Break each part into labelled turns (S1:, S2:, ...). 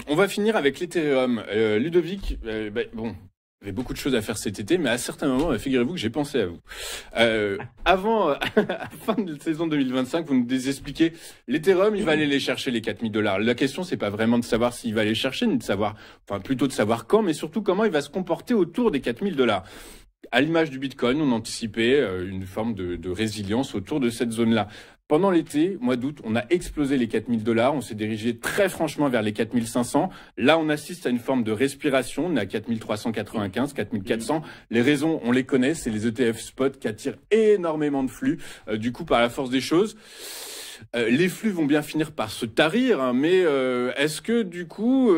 S1: On va finir avec l'Ethereum. Ludovic, bon, il y avait beaucoup de choses à faire cet été, mais à certains moments, figurez-vous que j'ai pensé à vous. Avant, à la fin de la saison 2025, vous nous expliquez, l'Ethereum, il va aller les chercher les 4 000 $. La question, c'est pas vraiment de savoir s'il va les chercher, ni de savoir, enfin, plutôt de savoir quand, mais surtout comment il va se comporter autour des 4 000 $. À l'image du Bitcoin, on anticipait une forme de résilience autour de cette zone-là. Pendant l'été, mois d'août, on a explosé les 4 000 $. On s'est dirigé très franchement vers les 4 500. Là, on assiste à une forme de respiration. On est à 4 395, 4 400. Les raisons, on les connaît. C'est les ETF spot qui attirent énormément de flux. Du coup, par la force des choses, les flux vont bien finir par se tarir, hein, mais est-ce que du coup,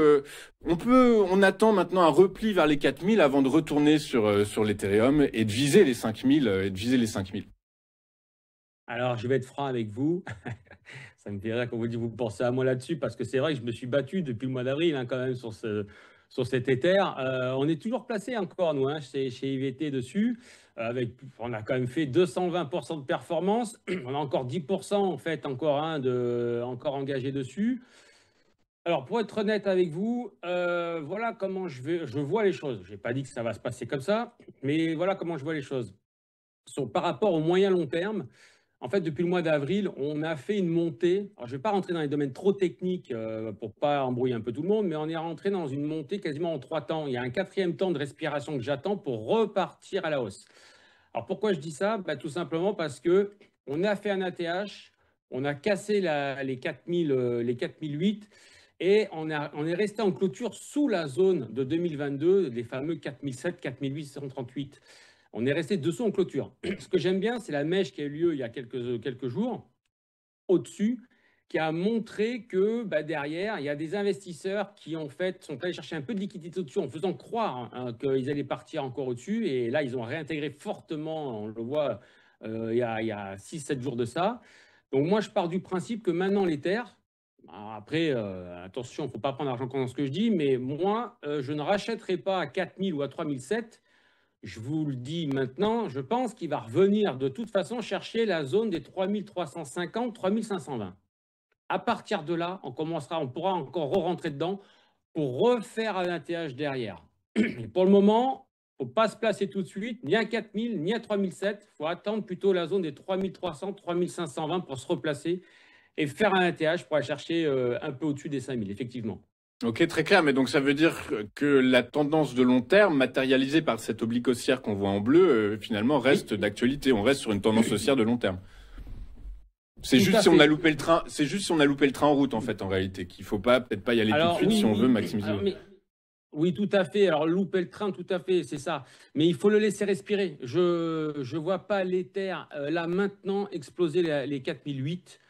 S1: on attend maintenant un repli vers les 4000 avant de retourner sur l'Ethereum et de viser les 5000
S2: Alors, je vais être franc avec vous. Ça me fait rire quand vous dites vous pensez à moi là-dessus, parce que c'est vrai que je me suis battu depuis le mois d'avril quand même sur cet Ether. On est toujours placé encore, nous, chez IVT dessus. On a quand même fait 220% de performance. On a encore 10% en fait encore engagé dessus. Alors, pour être honnête avec vous, voilà comment je vois les choses. Je n'ai pas dit que ça va se passer comme ça, mais voilà comment je vois les choses. Par rapport au moyen long terme, en fait, depuis le mois d'avril, on a fait une montée. Alors, je ne vais pas rentrer dans les domaines trop techniques pour ne pas embrouiller un peu tout le monde, mais on est rentré dans une montée quasiment en 3 temps. Il y a un 4e temps de respiration que j'attends pour repartir à la hausse. Alors, pourquoi je dis ça? Tout simplement parce qu'on a fait un ATH, on a cassé les 4008 et on est resté en clôture sous la zone de 2022, les fameux 4007, 4838. On est resté dessous en clôture. Ce que j'aime bien, c'est la mèche qui a eu lieu il y a quelques jours, au-dessus, qui a montré que derrière, il y a des investisseurs qui en fait sont allés chercher un peu de liquidité au-dessus en faisant croire qu'ils allaient partir encore au-dessus. Et là, ils ont réintégré fortement, on le voit il y a 6-7 jours de ça. Donc moi, je pars du principe que maintenant, l'Ether, après, attention, il ne faut pas prendre l'argent dans ce que je dis, mais moi, je ne rachèterai pas à 4000 ou à 3007. Je vous le dis maintenant, je pense qu'il va revenir de toute façon chercher la zone des 3350, 3520. À partir de là, on pourra encore re-rentrer dedans pour refaire un ATH derrière. Et pour le moment, il ne faut pas se placer tout de suite, ni à 4000, ni à 3007. Il faut attendre plutôt la zone des 3300, 3520 pour se replacer et faire un ATH pour aller chercher un peu au-dessus des 5000, effectivement.
S1: Ok, très clair. Mais donc ça veut dire que la tendance de long terme, matérialisée par cette oblique haussière qu'on voit en bleu, finalement reste d'actualité. On reste sur une tendance haussière de long terme. C'est juste si on a loupé le train. C'est juste si on a loupé le train en route en fait, en réalité, qu'il faut peut-être pas y aller tout de suite si on veut maximiser.
S2: Oui, tout à fait. Alors, louper le train, tout à fait, c'est ça. Mais il faut le laisser respirer. Je ne vois pas l'Ether, là, maintenant, exploser les 4008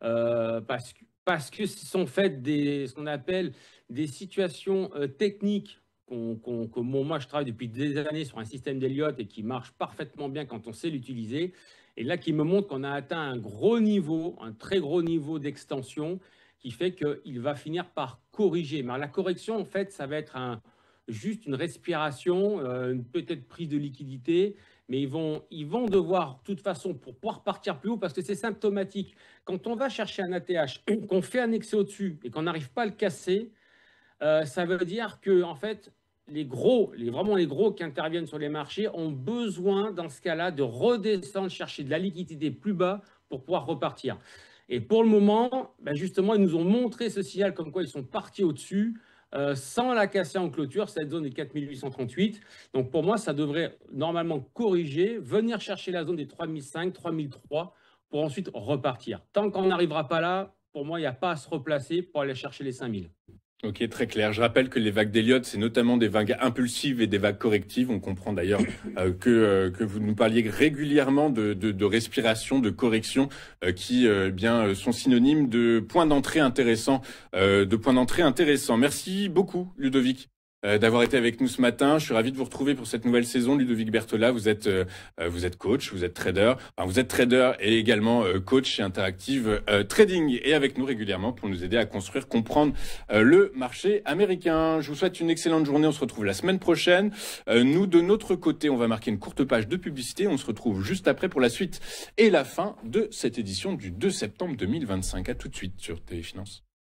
S2: parce que ce sont faites ce qu'on appelle des situations techniques moi, je travaille depuis des années sur un système d'Elliott et qui marche parfaitement bien quand on sait l'utiliser. Et là, qui me montre qu'on a atteint un gros niveau, un très gros niveau d'extension qui fait qu'il va finir par corriger. Mais la correction, en fait, ça va être juste une respiration, une peut-être prise de liquidité, mais ils vont devoir, de toute façon, pour pouvoir partir plus haut, parce que c'est symptomatique. Quand on va chercher un ATH, qu'on fait un excès au-dessus et qu'on n'arrive pas à le casser, ça veut dire que, en fait, vraiment les gros qui interviennent sur les marchés ont besoin, dans ce cas-là, de redescendre, chercher de la liquidité plus bas pour pouvoir repartir. Et pour le moment, justement, ils nous ont montré ce signal comme quoi ils sont partis au-dessus sans la casser en clôture, cette zone des 4838. Donc pour moi, ça devrait normalement corriger, venir chercher la zone des 3005, 3003 pour ensuite repartir. Tant qu'on n'arrivera pas là, pour moi, il n'y a pas à se replacer pour aller chercher les 5000.
S1: Ok, très clair. Je rappelle que les vagues d'Elliott, c'est notamment des vagues impulsives et des vagues correctives. On comprend d'ailleurs que vous nous parliez régulièrement de respiration, de correction, qui sont synonymes de points d'entrée intéressants. Merci beaucoup, Ludovic, d'avoir été avec nous ce matin. Je suis ravi de vous retrouver pour cette nouvelle saison. Ludovic Bertholat, vous êtes coach, vous êtes trader. Enfin, vous êtes trader et également coach chez Interactive Trading et avec nous régulièrement pour nous aider à construire, comprendre le marché américain. Je vous souhaite une excellente journée. On se retrouve la semaine prochaine. Nous, de notre côté, on va marquer une courte page de publicité. On se retrouve juste après pour la suite et la fin de cette édition du 2 septembre 2025. À tout de suite sur Téléfinance.